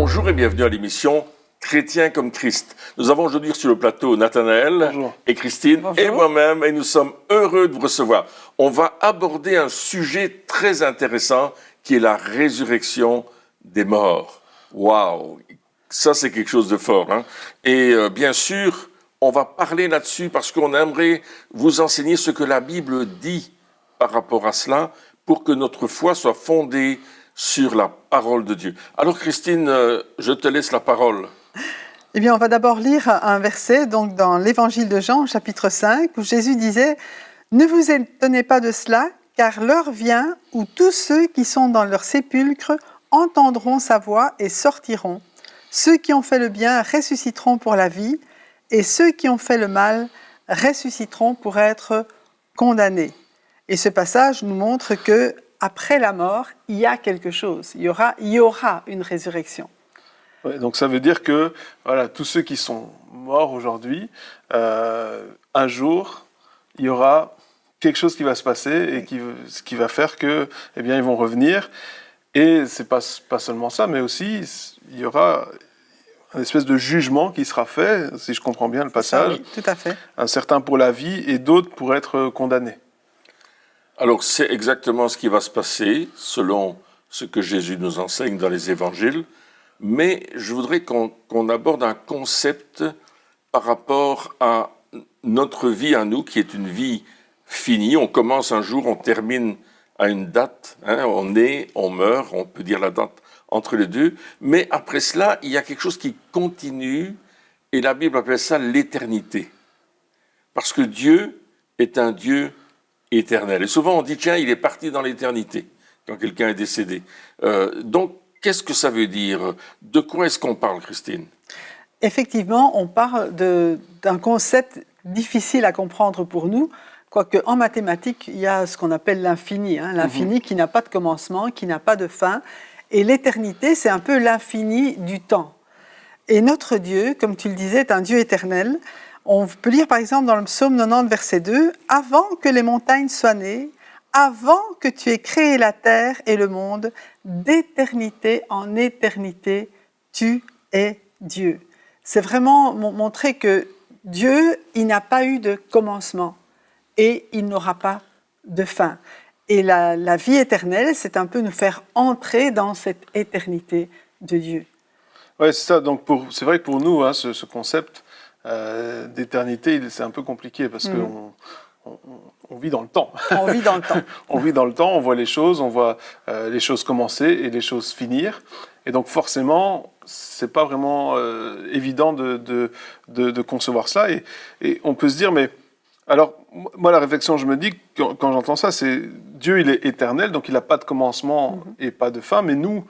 Bonjour et bienvenue à l'émission Chrétien comme Christ. Nous avons aujourd'hui sur le plateau Nathanaël Bonjour. et Christine. Bonjour. Et moi-même, et nous sommes heureux de vous recevoir. On va aborder un sujet très intéressant qui est la résurrection des morts. Waouh! Ça, c'est quelque chose de fort, hein? Et bien sûr, on va parler là-dessus parce qu'on aimerait vous enseigner ce que la Bible dit par rapport à cela pour que notre foi soit fondée sur la parole de Dieu. Alors Christine, je te laisse la parole. Eh bien, on va d'abord lire un verset donc dans l'Évangile de Jean, chapitre 5, où Jésus disait « Ne vous étonnez pas de cela, car l'heure vient où tous ceux qui sont dans leur sépulcre entendront sa voix et sortiront. Ceux qui ont fait le bien ressusciteront pour la vie, et ceux qui ont fait le mal ressusciteront pour être condamnés. » Et ce passage nous montre que après la mort, il y a quelque chose. Il y aura une résurrection. Ouais, donc ça veut dire que voilà, tous ceux qui sont morts aujourd'hui, un jour, il y aura quelque chose qui va se passer et qui va faire que, eh bien, ils vont revenir. Et c'est pas seulement ça, mais aussi il y aura une espèce de jugement qui sera fait, si je comprends bien le passage. Oui, tout à fait. Un certain pour la vie et d'autres pour être condamnés. Alors c'est exactement ce qui va se passer selon ce que Jésus nous enseigne dans les évangiles. Mais je voudrais qu'on aborde un concept par rapport à notre vie à nous, qui est une vie finie. On commence un jour, on termine à une date. Hein, on naît, on meurt, on peut dire la date entre les deux. Mais après cela, il y a quelque chose qui continue, et la Bible appelle ça l'éternité. Parce que Dieu est un Dieu éternel. Et souvent on dit, tiens, il est parti dans l'éternité, quand quelqu'un est décédé. Donc, qu'est-ce que ça veut dire? De quoi est-ce qu'on parle, Christine? Effectivement, on parle d'un concept difficile à comprendre pour nous, quoique en mathématiques, il y a ce qu'on appelle l'infini, hein, l'infini qui n'a pas de commencement, qui n'a pas de fin. Et l'éternité, c'est un peu l'infini du temps. Et notre Dieu, comme tu le disais, est un Dieu éternel. On peut lire par exemple dans le psaume 90, verset 2, « Avant que les montagnes soient nées, avant que tu aies créé la terre et le monde, d'éternité en éternité, tu es Dieu. » C'est vraiment montrer que Dieu, il n'a pas eu de commencement et il n'aura pas de fin. Et la vie éternelle, c'est un peu nous faire entrer dans cette éternité de Dieu. Oui, c'est ça. Donc c'est vrai que pour nous, hein, ce concept d'éternité, c'est un peu compliqué parce qu'on on vit dans le temps. On vit dans le temps. On vit dans le temps, on voit les choses commencer et les choses finir. Et donc forcément, c'est pas vraiment évident de concevoir ça. Et on peut se dire, mais alors moi la réflexion, je me dis quand j'entends ça, c'est Dieu, il est éternel, donc il n'a pas de commencement et pas de fin. Mais nous,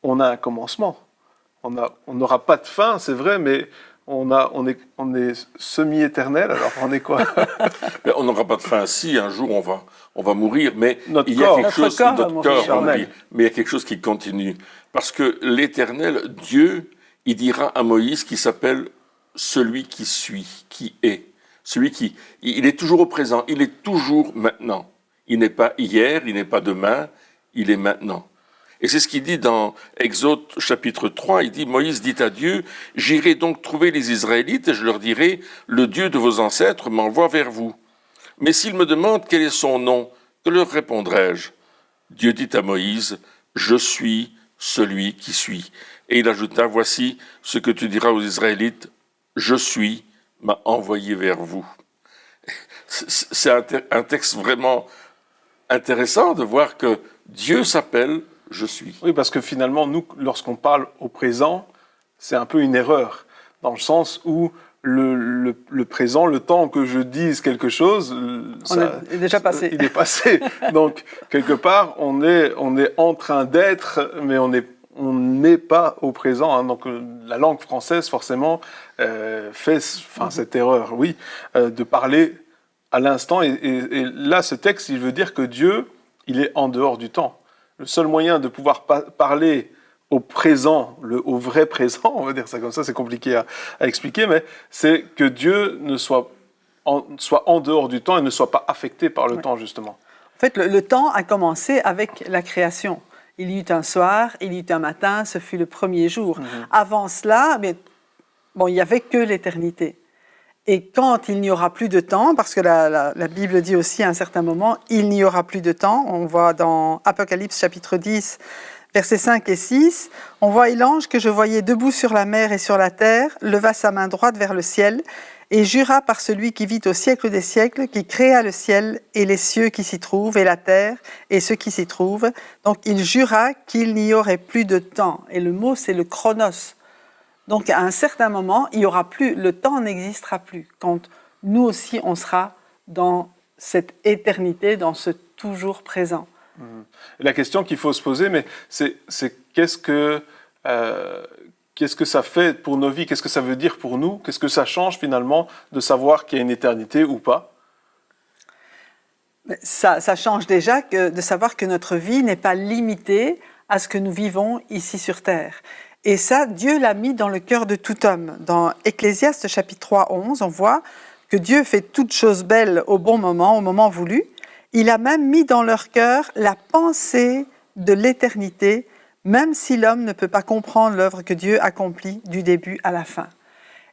on a un commencement. On n'aura pas de fin, c'est vrai, mais on est semi-éternel, alors on est quoi? Mais on n'aura pas de fin. Si, un jour, on va mourir, mais notre il y a corps, quelque chose, notre corps va mourir, mais il y a quelque chose qui continue. Parce que l'Éternel, Dieu, il dira à Moïse qu'il s'appelle celui qui suit, qui est. Il est toujours au présent, il est toujours maintenant. Il n'est pas hier, il n'est pas demain, il est maintenant. Et c'est ce qu'il dit dans Exode chapitre 3, il dit, Moïse dit à Dieu, « J'irai donc trouver les Israélites et je leur dirai, le Dieu de vos ancêtres m'envoie vers vous. Mais s'ils me demandent quel est son nom, que leur répondrai-je » Dieu dit à Moïse, « Je suis celui qui suis. » Et il ajouta, « Voici ce que tu diras aux Israélites, je suis, m'a envoyé vers vous. » C'est un texte vraiment intéressant de voir que Dieu s'appelle je suis. Oui, parce que finalement, nous, lorsqu'on parle au présent, c'est un peu une erreur, dans le sens où le présent, le temps que je dise quelque chose, Il est déjà passé. Il est passé. Donc, quelque part, on est en train d'être, mais on n'est pas au présent. Hein. Donc, la langue française, forcément, fait cette erreur, oui, de parler à l'instant. Et là, ce texte, il veut dire que Dieu, il est en dehors du temps. Le seul moyen de pouvoir parler au présent, au vrai présent, on va dire ça comme ça, c'est compliqué à expliquer, mais c'est que Dieu soit en dehors du temps et ne soit pas affecté par le temps, justement. En fait, le temps a commencé avec la création. Il y eut un soir, il y eut un matin, ce fut le premier jour. Avant cela, mais, bon, il n'y avait que l'éternité. Et quand il n'y aura plus de temps, parce que la Bible dit aussi à un certain moment, il n'y aura plus de temps, on voit dans Apocalypse chapitre 10, versets 5 et 6, on voit « Et l'ange que je voyais debout sur la mer et sur la terre leva sa main droite vers le ciel et jura par celui qui vit au siècle des siècles, qui créa le ciel et les cieux qui s'y trouvent, et la terre et ceux qui s'y trouvent. » Donc il jura qu'il n'y aurait plus de temps. Et le mot, c'est le chronos. Donc à un certain moment, il y aura plus, le temps n'existera plus. Quand nous aussi, on sera dans cette éternité, dans ce toujours présent. La question qu'il faut se poser, mais c'est qu'est-ce que ça fait pour nos vies? Qu'est-ce que ça veut dire pour nous? Qu'est-ce que ça change finalement de savoir qu'il y a une éternité ou pas? Ça change déjà de savoir que notre vie n'est pas limitée à ce que nous vivons ici sur Terre. Et ça, Dieu l'a mis dans le cœur de tout homme. Dans Ecclésiaste chapitre 3, 11, on voit que Dieu fait toutes choses belles au bon moment, au moment voulu. Il a même mis dans leur cœur la pensée de l'éternité, même si l'homme ne peut pas comprendre l'œuvre que Dieu accomplit du début à la fin.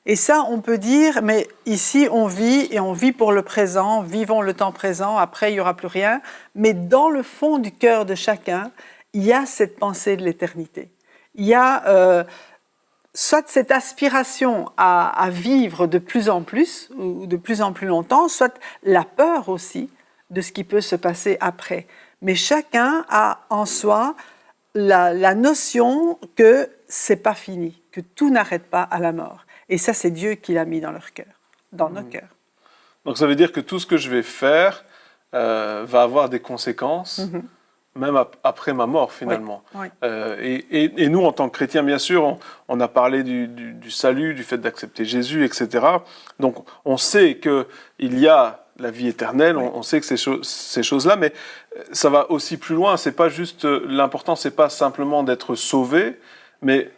Et ça, on peut dire, mais ici, on vit et on vit pour le présent, vivons le temps présent, après, il n'y aura plus rien. Mais dans le fond du cœur de chacun, il y a cette pensée de l'éternité. Il y a soit cette aspiration à vivre de plus en plus, ou de plus en plus longtemps, soit la peur aussi de ce qui peut se passer après. Mais chacun a en soi la notion que c'est pas fini, que tout n'arrête pas à la mort. Et ça, c'est Dieu qui l'a mis dans leur cœur, dans nos cœurs. Donc ça veut dire que tout ce que je vais faire va avoir des conséquences, même après ma mort finalement. Oui. Et nous, en tant que chrétiens, bien sûr, on a parlé du salut, du fait d'accepter Jésus, etc. Donc on sait qu'il y a la vie éternelle, on sait que ces choses-là, mais ça va aussi plus loin. C'est pas juste l'important, c'est pas simplement d'être sauvé, mais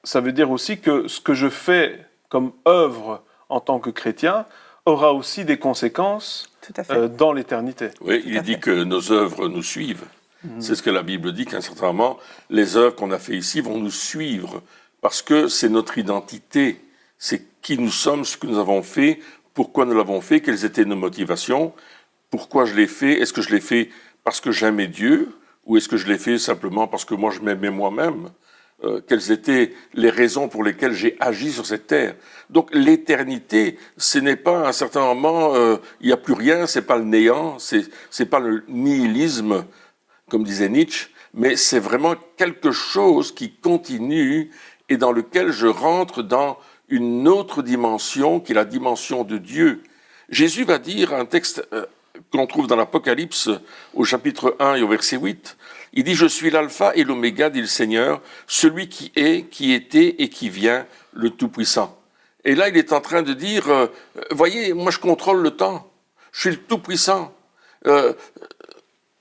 ça veut dire aussi que ce que je fais comme œuvre en tant que chrétien aura aussi des conséquences dans l'éternité. Oui, il est dit que nos œuvres nous suivent. C'est ce que la Bible dit, qu'à un certain moment, les œuvres qu'on a fait ici vont nous suivre, parce que c'est notre identité, c'est qui nous sommes, ce que nous avons fait, pourquoi nous l'avons fait, quelles étaient nos motivations, pourquoi je l'ai fait, est-ce que je l'ai fait parce que j'aimais Dieu, ou est-ce que je l'ai fait simplement parce que moi je m'aimais moi-même? Quelles étaient les raisons pour lesquelles j'ai agi sur cette terre? Donc l'éternité, ce n'est pas à un certain moment, il n'y a plus rien, c'est pas le néant, c'est pas le nihilisme, comme disait Nietzsche, mais c'est vraiment quelque chose qui continue et dans lequel je rentre dans une autre dimension, qui est la dimension de Dieu. Jésus va dire un texte qu'on trouve dans l'Apocalypse au chapitre 1 et au verset 8, il dit « Je suis l'alpha et l'oméga, dit le Seigneur, celui qui est, qui était et qui vient, le Tout-Puissant. » Et là, il est en train de dire « Voyez, moi je contrôle le temps, je suis le Tout-Puissant.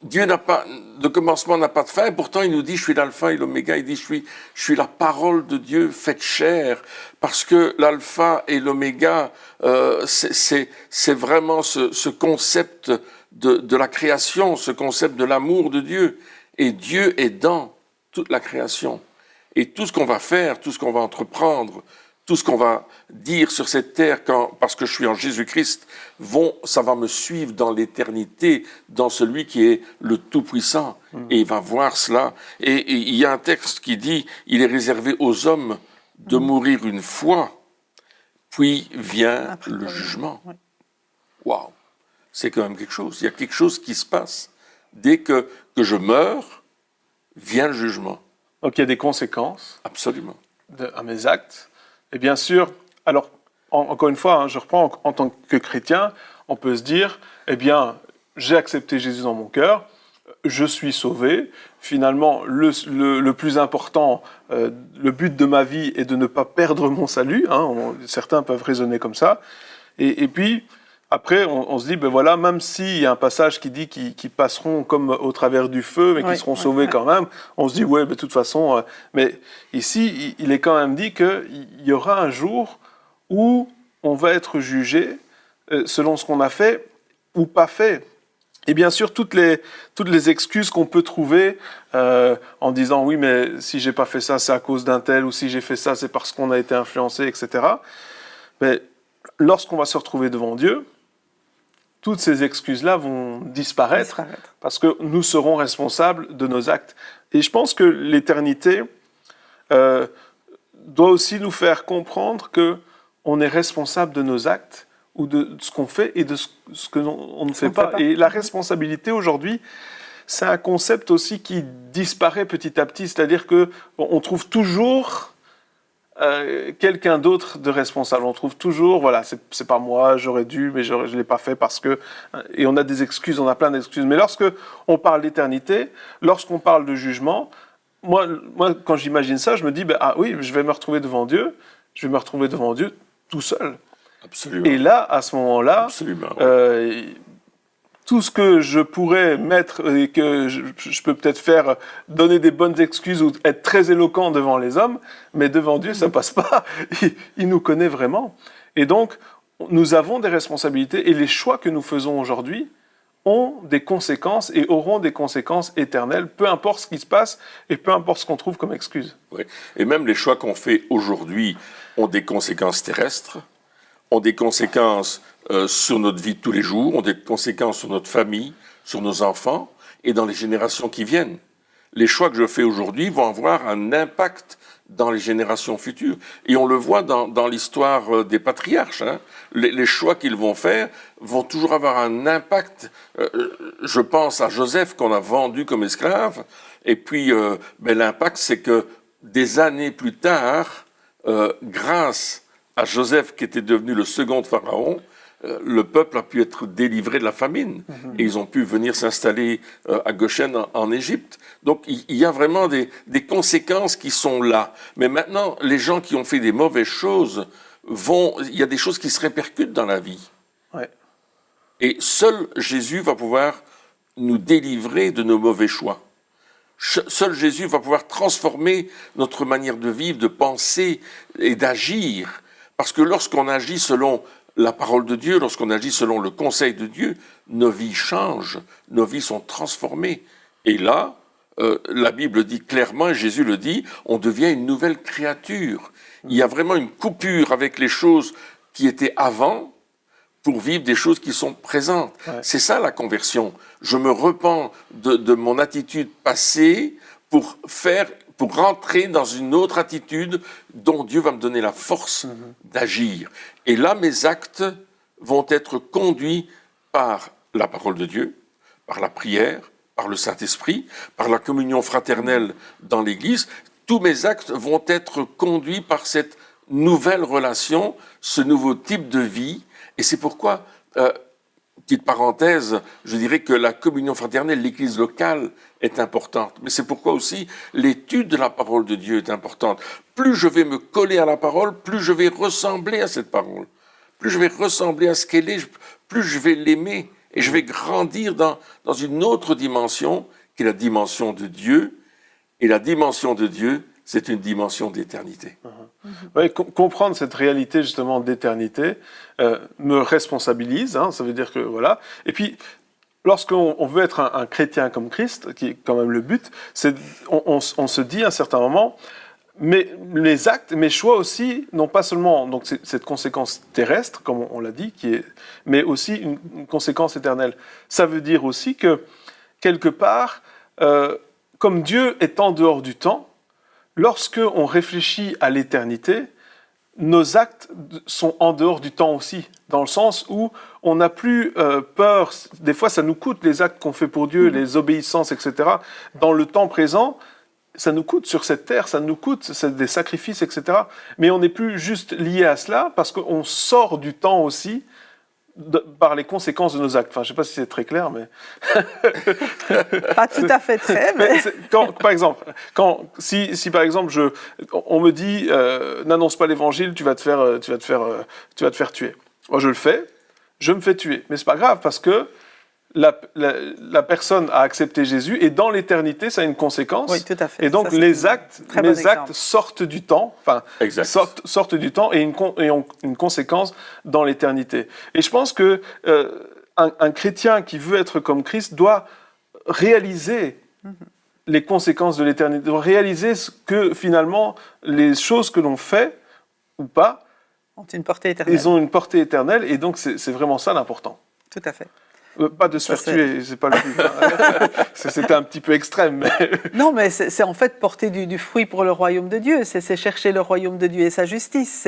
Dieu n'a pas de commencement, n'a pas de fin, et pourtant il nous dit « Je suis l'alpha et l'oméga », il dit je suis la parole de Dieu faite chair », parce que l'alpha et l'oméga, c'est vraiment ce concept de la création, ce concept de l'amour de Dieu. Et Dieu est dans toute la création. Et tout ce qu'on va faire, tout ce qu'on va entreprendre, tout ce qu'on va dire sur cette terre, parce que je suis en Jésus-Christ, ça va me suivre dans l'éternité, dans celui qui est le Tout-Puissant. Et il va voir cela. Et il y a un texte qui dit, il est réservé aux hommes de mourir une fois, puis vient après le jugement. Waouh! C'est quand même quelque chose. Il y a quelque chose qui se passe. Dès que je meurs, vient le jugement. Donc il y a des conséquences. Absolument. À mes actes. Et bien sûr, alors, encore une fois, je reprends, en tant que chrétien, on peut se dire, eh bien, j'ai accepté Jésus dans mon cœur, je suis sauvé. Finalement, le plus important, le but de ma vie est de ne pas perdre mon salut. Certains peuvent raisonner comme ça. Et puis, après, on se dit, ben voilà, même s'il y a un passage qui dit qu'ils passeront comme au travers du feu, mais qu'ils seront sauvés quand même, on se dit, ouais, de toute façon... mais ici, il est quand même dit qu'il y aura un jour où on va être jugé selon ce qu'on a fait ou pas fait. Et bien sûr, toutes les excuses qu'on peut trouver en disant oui, mais si j'ai pas fait ça, c'est à cause d'un tel, ou si j'ai fait ça, c'est parce qu'on a été influencé, etc. Mais lorsqu'on va se retrouver devant Dieu, toutes ces excuses-là vont disparaître parce que nous serons responsables de nos actes. Et je pense que l'éternité doit aussi nous faire comprendre que on est responsable de nos actes ou de ce qu'on fait et de ce que on ne fait pas. Et la responsabilité aujourd'hui, c'est un concept aussi qui disparaît petit à petit. C'est-à-dire qu'on trouve toujours quelqu'un d'autre de responsable. On trouve toujours, voilà, c'est pas moi, j'aurais dû, mais je l'ai pas fait parce que... Et on a des excuses, on a plein d'excuses. Mais lorsque on parle d'éternité, lorsqu'on parle de jugement, moi, quand j'imagine ça, je me dis, ah oui, je vais me retrouver devant Dieu tout seul. Absolument. Et là, à ce moment-là, tout ce que je pourrais mettre et que je peux peut-être faire, donner des bonnes excuses ou être très éloquent devant les hommes, mais devant Dieu, ça passe pas. Il nous connaît vraiment. Et donc, nous avons des responsabilités et les choix que nous faisons aujourd'hui ont des conséquences et auront des conséquences éternelles, peu importe ce qui se passe et peu importe ce qu'on trouve comme excuse. Oui. Et même les choix qu'on fait aujourd'hui ont des conséquences terrestres, ont des conséquences sur notre vie de tous les jours, ont des conséquences sur notre famille, sur nos enfants et dans les générations qui viennent. Les choix que je fais aujourd'hui vont avoir un impact dans les générations futures. Et on le voit dans l'histoire des patriarches. Hein. Les choix qu'ils vont faire vont toujours avoir un impact. Je pense à Joseph qu'on a vendu comme esclave. Et puis, l'impact, c'est que des années plus tard, grâce à Joseph qui était devenu le second pharaon, le peuple a pu être délivré de la famine et ils ont pu venir s'installer à Goshen en Égypte. Donc il y a vraiment des conséquences qui sont là. Mais maintenant, les gens qui ont fait des mauvaises choses il y a des choses qui se répercutent dans la vie. Ouais. Et seul Jésus va pouvoir nous délivrer de nos mauvais choix. Seul Jésus va pouvoir transformer notre manière de vivre, de penser et d'agir. Parce que lorsqu'on agit selon la parole de Dieu, lorsqu'on agit selon le conseil de Dieu, nos vies changent, nos vies sont transformées. Et là, la Bible dit clairement, et Jésus le dit, on devient une nouvelle créature. Il y a vraiment une coupure avec les choses qui étaient avant pour vivre des choses qui sont présentes. Ouais. C'est ça la conversion. Je me repens de mon attitude passée pour rentrer dans une autre attitude dont Dieu va me donner la force d'agir. Et là, mes actes vont être conduits par la parole de Dieu, par la prière, par le Saint-Esprit, par la communion fraternelle dans l'Église. Tous mes actes vont être conduits par cette nouvelle relation, ce nouveau type de vie. Et c'est pourquoi, petite parenthèse, je dirais que la communion fraternelle, l'Église locale, est importante. Mais c'est pourquoi aussi l'étude de la parole de Dieu est importante. Plus je vais me coller à la parole, plus je vais ressembler à cette parole. Plus je vais ressembler à ce qu'elle est, plus je vais l'aimer. Et je vais grandir dans une autre dimension, qui est la dimension de Dieu. Et la dimension de Dieu, c'est une dimension d'éternité. Oui, comprendre cette réalité justement d'éternité me responsabilise, hein, ça veut dire que voilà. Et puis, lorsqu'on veut être un chrétien comme Christ, qui est quand même le but, on se dit à un certain moment, mais les actes, mes choix aussi, n'ont pas seulement donc cette conséquence terrestre, comme on l'a dit, mais aussi une conséquence éternelle. Ça veut dire aussi que, quelque part, comme Dieu est en dehors du temps, lorsqu'on réfléchit à l'éternité, nos actes sont en dehors du temps aussi, dans le sens où on n'a plus peur. Des fois, ça nous coûte les actes qu'on fait pour Dieu, les obéissances, etc. Dans le temps présent, ça nous coûte sur cette terre, ça nous coûte des sacrifices, etc. Mais on n'est plus juste lié à cela parce qu'on sort du temps aussi par les conséquences de nos actes. Enfin, je ne sais pas si c'est très clair, mais... Pas tout à fait très, mais... Par exemple, si par exemple, on me dit n'annonce pas l'évangile, tu vas te faire tuer. Moi, je le fais, je me fais tuer. Mais ce n'est pas grave parce que la personne a accepté Jésus et dans l'éternité, ça a une conséquence. Oui, tout à fait. Et donc, mes actes sortent du temps, sortent du temps et ont une conséquence dans l'éternité. Et je pense que un chrétien qui veut être comme Christ doit réaliser les conséquences de l'éternité, doit réaliser que finalement, les choses que l'on fait ou pas, Ont une portée éternelle. ils ont une portée éternelle, et donc c'est vraiment ça l'important. Tout à fait. Pas de se faire tuer, c'est pas le but. Hein. C'était un petit peu extrême. Mais... Non, mais c'est en fait porter du fruit pour le royaume de Dieu. C'est chercher le royaume de Dieu et sa justice.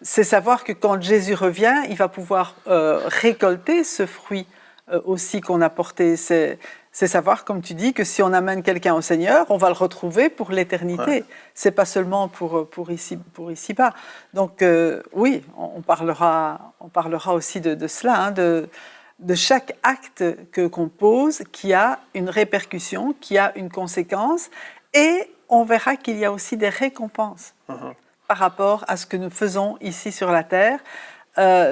C'est savoir que quand Jésus revient, il va pouvoir récolter ce fruit aussi qu'on a porté. C'est savoir, comme tu dis, que si on amène quelqu'un au Seigneur, on va le retrouver pour l'éternité. Ouais. C'est pas seulement pour ici-bas. Donc oui, on parlera aussi de cela, hein, de chaque acte qu'on pose qui a une répercussion, qui a une conséquence, et on verra qu'il y a aussi des récompenses par rapport à ce que nous faisons ici sur la terre.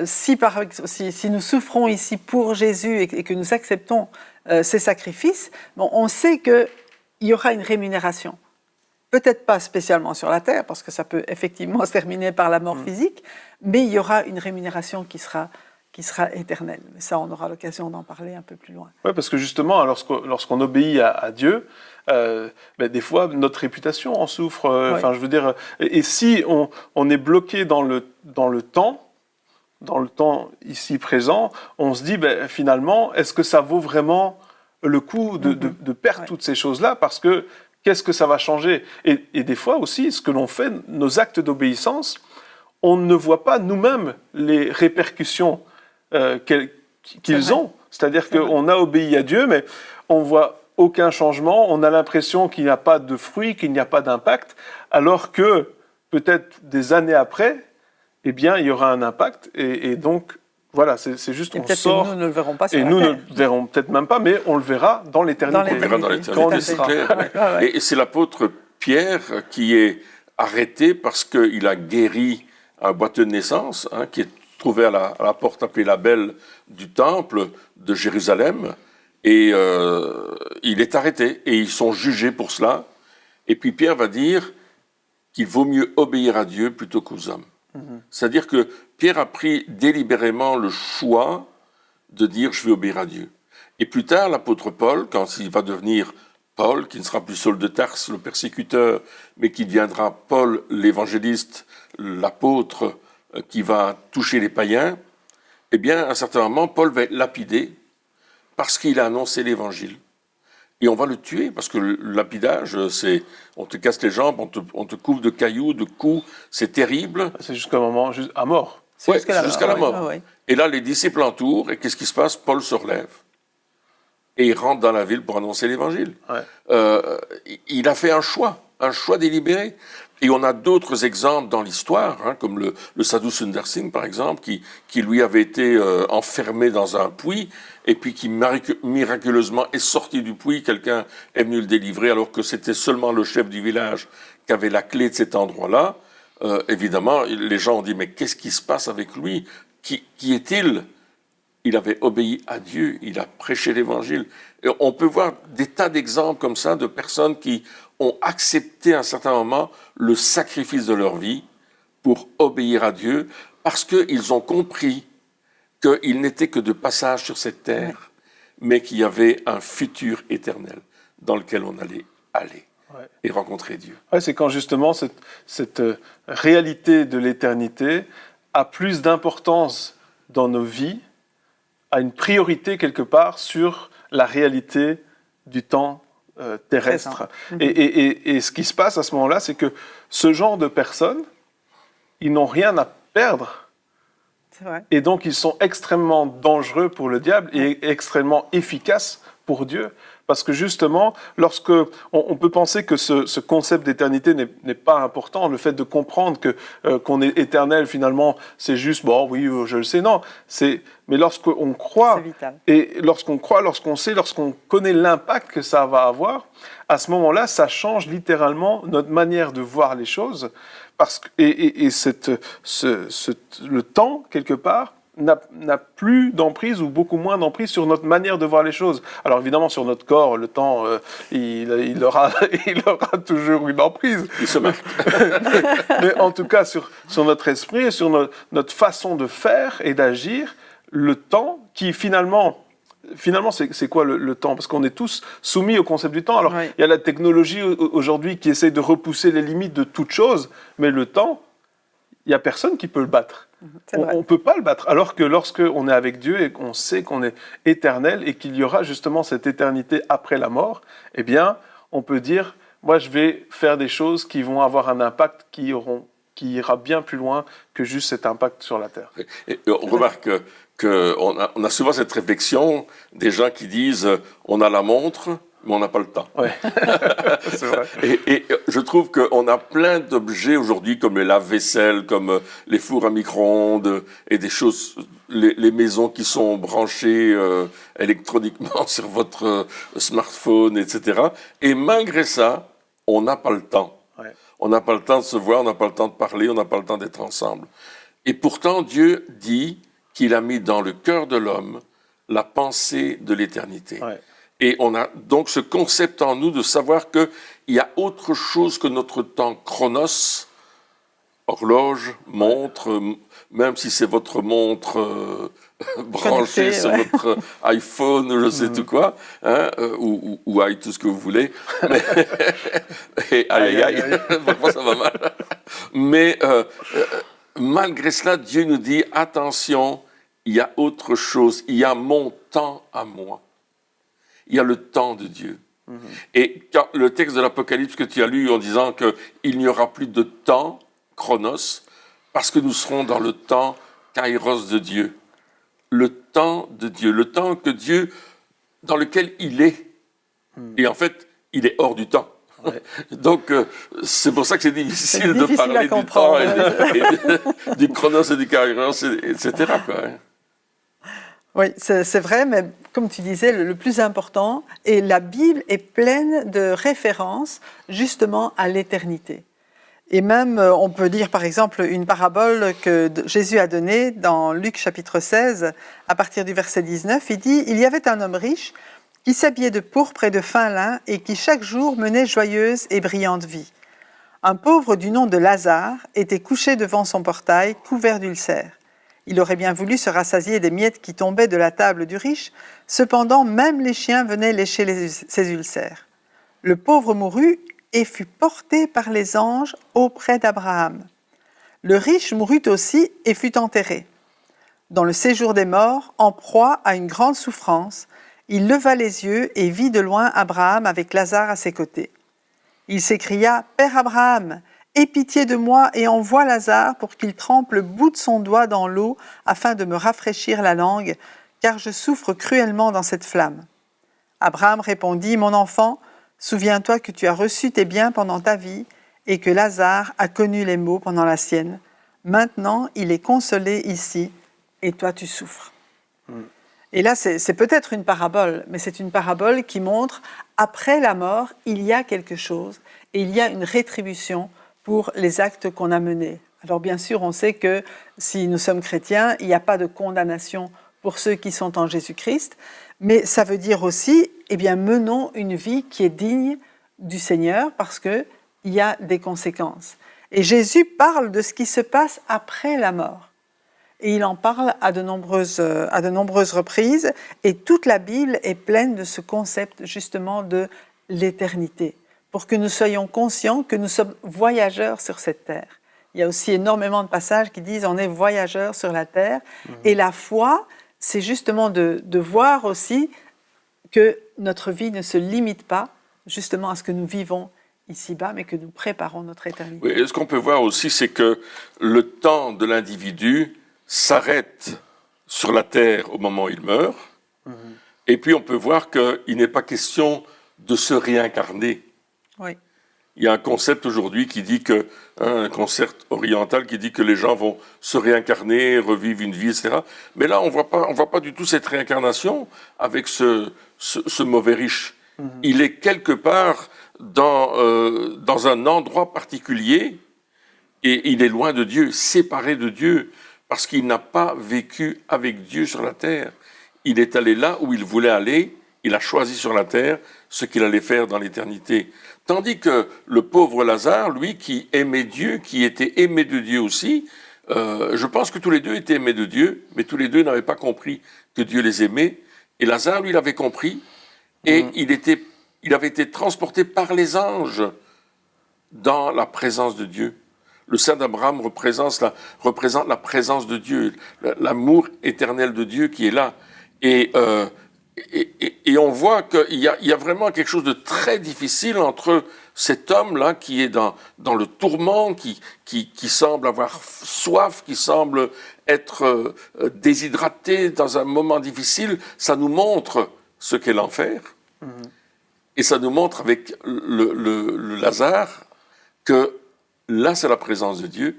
Si nous souffrons ici pour Jésus et que nous acceptons ses sacrifices, bon, on sait qu'il y aura une rémunération. Peut-être pas spécialement sur la terre, parce que ça peut effectivement se terminer par la mort physique, mais il y aura une rémunération qui sera éternelle. Mais ça, on aura l'occasion d'en parler un peu plus loin. Oui, parce que justement, lorsqu'on obéit à Dieu, des fois, notre réputation en souffre. Enfin, je veux dire, et si on est bloqué dans le temps ici présent, on se dit, finalement, est-ce que ça vaut vraiment le coup de perdre toutes ces choses-là? Parce que qu'est-ce que ça va changer? Et des fois aussi, ce que l'on fait, nos actes d'obéissance, on ne voit pas nous-mêmes les répercussions qu'ils ont. C'est-à-dire qu'on a obéi à Dieu, mais on ne voit aucun changement, on a l'impression qu'il n'y a pas de fruit, qu'il n'y a pas d'impact, alors que peut-être des années après, eh bien, il y aura un impact, et donc, voilà, c'est juste qu'on sort... Que nous ne le verrons pas sur et la nous terre. ne le verrons peut-être même pas, mais on le verra dans l'éternité. On le verra dans l'éternité, c'est clair. Et c'est l'apôtre Pierre qui est arrêté parce qu'il a guéri un boiteux de naissance, hein, qui est trouvé à la porte appelée la Belle du temple de Jérusalem, et il est arrêté, et ils sont jugés pour cela. Et puis Pierre va dire qu'il vaut mieux obéir à Dieu plutôt qu'aux hommes. C'est-à-dire que Pierre a pris délibérément le choix de dire « je vais obéir à Dieu ». Et plus tard, l'apôtre Paul, quand il va devenir Paul, qui ne sera plus Saul de Tarse, le persécuteur, mais qui deviendra Paul l'évangéliste, l'apôtre qui va toucher les païens, eh bien, à un certain moment, Paul va être lapidé parce qu'il a annoncé l'évangile. Et on va le tuer, parce que le lapidage, c'est on te casse les jambes, on te couvre de cailloux, de coups, c'est terrible. C'est jusqu'à un moment, à mort. Oui, jusqu'à la mort. Ouais. Et là, les disciples entourent, et qu'est-ce qui se passe? Paul se relève. Et il rentre dans la ville pour annoncer l'évangile. Ouais. Il a fait un choix délibéré. Et on a d'autres exemples dans l'histoire, hein, comme le Sadhu Sundar Singh, par exemple, qui lui avait été enfermé dans un puits, et puis qui miraculeusement est sorti du puits, quelqu'un est venu le délivrer, alors que c'était seulement le chef du village qui avait la clé de cet endroit-là. Évidemment, les gens ont dit, mais qu'est-ce qui se passe avec lui? Qui est-il? Il avait obéi à Dieu, il a prêché l'évangile. Et on peut voir des tas d'exemples comme ça de personnes qui ont accepté à un certain moment le sacrifice de leur vie pour obéir à Dieu, parce qu'ils ont compris qu'il n'était que de passage sur cette terre, mais qu'il y avait un futur éternel dans lequel on allait aller et rencontrer Dieu. Ouais, c'est quand justement cette réalité de l'éternité a plus d'importance dans nos vies, a une priorité quelque part sur la réalité du temps terrestre. Et ce qui se passe à ce moment-là, c'est que ce genre de personnes, ils n'ont rien à perdre. C'est vrai. Et donc, ils sont extrêmement dangereux pour le diable et extrêmement efficaces pour Dieu. Parce que justement, lorsque on peut penser que ce concept d'éternité n'est pas important, le fait de comprendre qu'on est éternel, finalement, c'est juste, bon, oui, je le sais, non. Mais lorsqu'on croit, et lorsqu'on croit, lorsqu'on sait, lorsqu'on connaît l'impact que ça va avoir, à ce moment-là, ça change littéralement notre manière de voir les choses. Parce que, le temps, quelque part, n'a plus d'emprise ou beaucoup moins d'emprise sur notre manière de voir les choses. Alors évidemment, sur notre corps, le temps, il aura toujours une emprise. Il se marque. Mais en tout cas, sur notre esprit, sur notre façon de faire et d'agir, le temps qui finalement c'est quoi le temps? Parce qu'on est tous soumis au concept du temps. Alors, Oui. il y a la technologie aujourd'hui qui essaye de repousser les limites de toute chose, mais le temps, il n'y a personne qui peut le battre. C'est On vrai. ne peut pas le battre. Alors que lorsque on est avec Dieu et qu'on sait qu'on est éternel et qu'il y aura justement cette éternité après la mort, eh bien, on peut dire, moi, je vais faire des choses qui vont avoir un impact qui ira bien plus loin que juste cet impact sur la terre. Et on remarque qu'on a souvent cette réflexion des gens qui disent on a la montre, mais on n'a pas le temps. Ouais, c'est vrai. Et je trouve qu'on a plein d'objets aujourd'hui, comme les lave-vaisselle, comme les fours à micro-ondes, et des choses, les maisons qui sont branchées électroniquement sur votre smartphone, etc. Et malgré ça, on n'a pas le temps. Ouais. On n'a pas le temps de se voir, on n'a pas le temps de parler, on n'a pas le temps d'être ensemble. Et pourtant, Dieu dit qu'il a mis dans le cœur de l'homme la pensée de l'éternité. Ouais. Et on a donc ce concept en nous de savoir qu'il y a autre chose que notre temps chronos, horloge, montre, même si c'est votre montre branchée Connecté, sur ouais. votre iPhone ou je sais tout quoi, hein, ou tout ce que vous voulez. Mais, et aïe aïe aïe, parfois ça va mal. Mais malgré cela, Dieu nous dit, attention, il y a autre chose, il y a mon temps à moi. Il y a le temps de Dieu. Et quand le texte de l'Apocalypse que tu as lu en disant qu'il n'y aura plus de temps, chronos, parce que nous serons dans le temps kairos de Dieu. Le temps de Dieu, le temps que Dieu, dans lequel il est. Et en fait, il est hors du temps. Ouais. Donc, c'est pour ça que c'est difficile de difficile à parler du comprendre, temps, du chronos et du kairos, etc. quoi, hein. Oui, c'est vrai, mais comme tu disais, le plus important, et la Bible est pleine de références justement à l'éternité. Et même, on peut lire par exemple une parabole que Jésus a donnée dans Luc chapitre 16, à partir du verset 19. Il dit « Il y avait un homme riche qui s'habillait de pourpre et de fin lin et qui chaque jour menait joyeuse et brillante vie. Un pauvre du nom de Lazare était couché devant son portail, couvert d'ulcères. Il aurait bien voulu se rassasier des miettes qui tombaient de la table du riche, cependant même les chiens venaient lécher ses ulcères. Le pauvre mourut et fut porté par les anges auprès d'Abraham. Le riche mourut aussi et fut enterré. Dans le séjour des morts, en proie à une grande souffrance, il leva les yeux et vit de loin Abraham avec Lazare à ses côtés. Il s'écria « Père Abraham, aie pitié de moi et envoie Lazare pour qu'il trempe le bout de son doigt dans l'eau afin de me rafraîchir la langue, car je souffre cruellement dans cette flamme. » Abraham répondit « Mon enfant, souviens-toi que tu as reçu tes biens pendant ta vie et que Lazare a connu les maux pendant la sienne. Maintenant, il est consolé ici et toi tu souffres. » Et là, c'est peut-être une parabole, mais c'est une parabole qui montre, après la mort, il y a quelque chose et il y a une rétribution pour les actes qu'on a menés. Alors bien sûr, on sait que si nous sommes chrétiens, il n'y a pas de condamnation pour ceux qui sont en Jésus-Christ, mais ça veut dire aussi, eh bien, menons une vie qui est digne du Seigneur parce qu'il y a des conséquences. Et Jésus parle de ce qui se passe après la mort. Et il en parle à de nombreuses reprises. Et toute la Bible est pleine de ce concept justement de l'éternité, pour que nous soyons conscients que nous sommes voyageurs sur cette terre. Il y a aussi énormément de passages qui disent on est voyageurs sur la terre. Et la foi, c'est justement de voir aussi que notre vie ne se limite pas justement à ce que nous vivons ici-bas, mais que nous préparons notre éternité. Oui, et ce qu'on peut voir aussi, c'est que le temps de l'individu s'arrête sur la terre au moment où il meurt. Et puis on peut voir qu'il n'est pas question de se réincarner. Oui. Il y a un concept aujourd'hui qui dit que, un concept oriental qui dit que les gens vont se réincarner, revivre une vie, etc. Mais là, on voit pas du tout cette réincarnation avec ce mauvais riche. Il est quelque part dans un endroit particulier et il est loin de Dieu, séparé de Dieu, parce qu'il n'a pas vécu avec Dieu sur la terre. Il est allé là où il voulait aller, il a choisi sur la terre ce qu'il allait faire dans l'éternité. Tandis que le pauvre Lazare, lui, qui aimait Dieu, qui était aimé de Dieu aussi, Je pense que tous les deux étaient aimés de Dieu, mais tous les deux n'avaient pas compris que Dieu les aimait. Et Lazare, lui, l'avait compris, et il avait été transporté par les anges dans la présence de Dieu. Le sein d'Abraham représente la présence de Dieu, l'amour éternel de Dieu qui est là. Et on voit qu'il y a vraiment quelque chose de très difficile entre cet homme-là qui est dans le tourment, qui semble avoir soif, qui semble être déshydraté dans un moment difficile. Ça nous montre ce qu'est l'enfer. Et ça nous montre avec le Lazare que là, c'est la présence de Dieu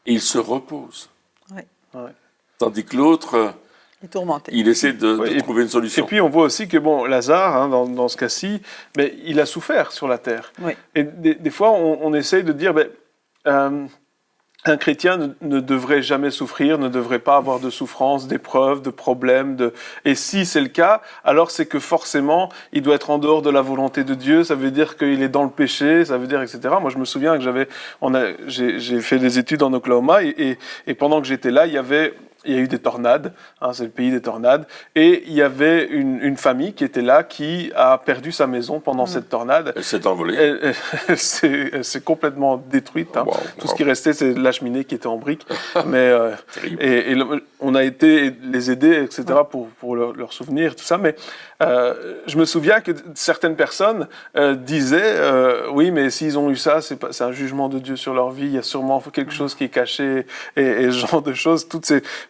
et il se repose. Ouais. Ouais. Tandis que l'autre, Il est tourmenté. il essaie de trouver une solution. Et puis on voit aussi que bon, Lazare, hein, dans ce cas-ci, mais il a souffert sur la terre. Oui. Et des fois, on essaye de dire, un chrétien ne devrait jamais souffrir, ne devrait pas avoir de souffrance, d'épreuves, de problèmes. Et si c'est le cas, alors c'est que forcément, il doit être en dehors de la volonté de Dieu. Ça veut dire qu'il est dans le péché, ça veut dire, etc. Moi, je me souviens que j'ai fait des études en Oklahoma et pendant que j'étais là, il y a eu des tornades, hein, c'est le pays des tornades, et il y avait une famille qui était là, qui a perdu sa maison pendant cette tornade. Elle s'est envolée. Elle s'est complètement détruite. Hein. Tout ce qui restait, c'est la cheminée qui était en briques. Mais, on a été les aider, etc., pour leur souvenir, tout ça. Mais je me souviens que certaines personnes disaient oui, mais s'ils ont eu ça, c'est un jugement de Dieu sur leur vie, il y a sûrement quelque chose qui est caché, et ce genre de choses.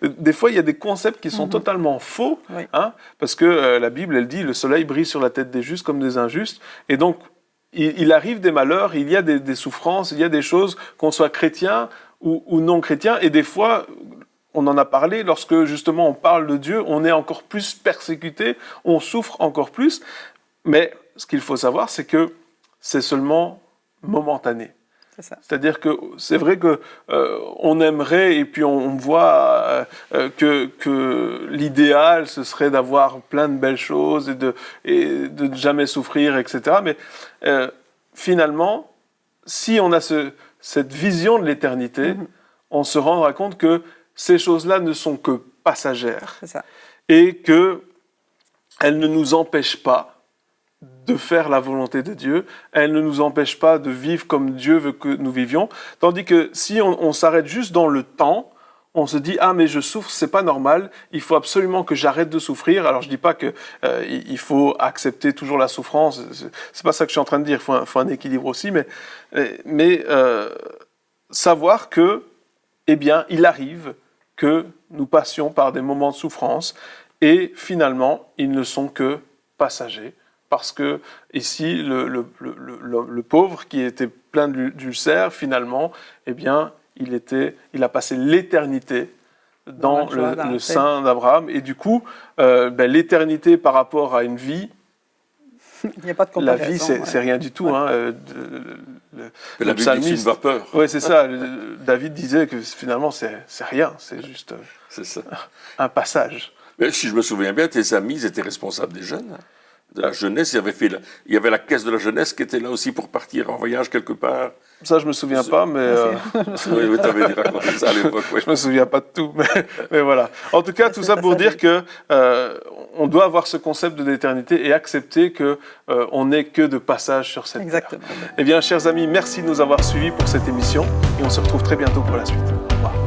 Des fois, il y a des concepts qui sont totalement faux, hein, parce que la Bible, elle dit, le soleil brille sur la tête des justes comme des injustes, et donc, il arrive des malheurs, il y a des souffrances, il y a des choses, qu'on soit chrétien ou non chrétien, et des fois, on en a parlé, lorsque justement on parle de Dieu, on est encore plus persécuté, on souffre encore plus, mais ce qu'il faut savoir, c'est que c'est seulement momentané. C'est-à-dire que c'est vrai que on aimerait, et puis on voit que l'idéal, ce serait d'avoir plein de belles choses et de jamais souffrir, etc. Mais finalement, si on a cette vision de l'éternité, on se rendra compte que ces choses-là ne sont que passagères et qu'elles ne nous empêchent pas de faire la volonté de Dieu, elle ne nous empêche pas de vivre comme Dieu veut que nous vivions, tandis que si on s'arrête juste dans le temps, on se dit « Ah, mais je souffre, c'est pas normal, il faut absolument que j'arrête de souffrir ». Alors, je dis pas que il faut accepter toujours la souffrance, c'est pas ça que je suis en train de dire, il faut un équilibre aussi, mais savoir que, eh bien, il arrive que nous passions par des moments de souffrance, et finalement, ils ne sont que passagers. Parce que ici, le pauvre qui était plein d'ulcères, finalement, eh bien, il a passé l'éternité dans le sein d'Abraham. Et du coup, l'éternité par rapport à une vie, il n'y a pas de comparaison. La vie, c'est rien du tout. Ouais. Hein, la vie, c'est une vapeur. Oui, c'est ça. David disait que finalement, c'est rien. C'est juste un passage. Mais si je me souviens bien, tes amis ils étaient responsables des jeunes. De la jeunesse, il y avait la caisse de la jeunesse qui était là aussi pour partir en voyage quelque part. Ça, je me souviens pas, mais... Oui, tu avais raconté ça à l'époque. Oui. Je me souviens pas de tout, mais voilà. En tout cas, tout ça pour dire que on doit avoir ce concept de l'éternité et accepter que on n'est que de passage sur cette terre. Eh bien, chers amis, merci de nous avoir suivis pour cette émission et on se retrouve très bientôt pour la suite. Au revoir.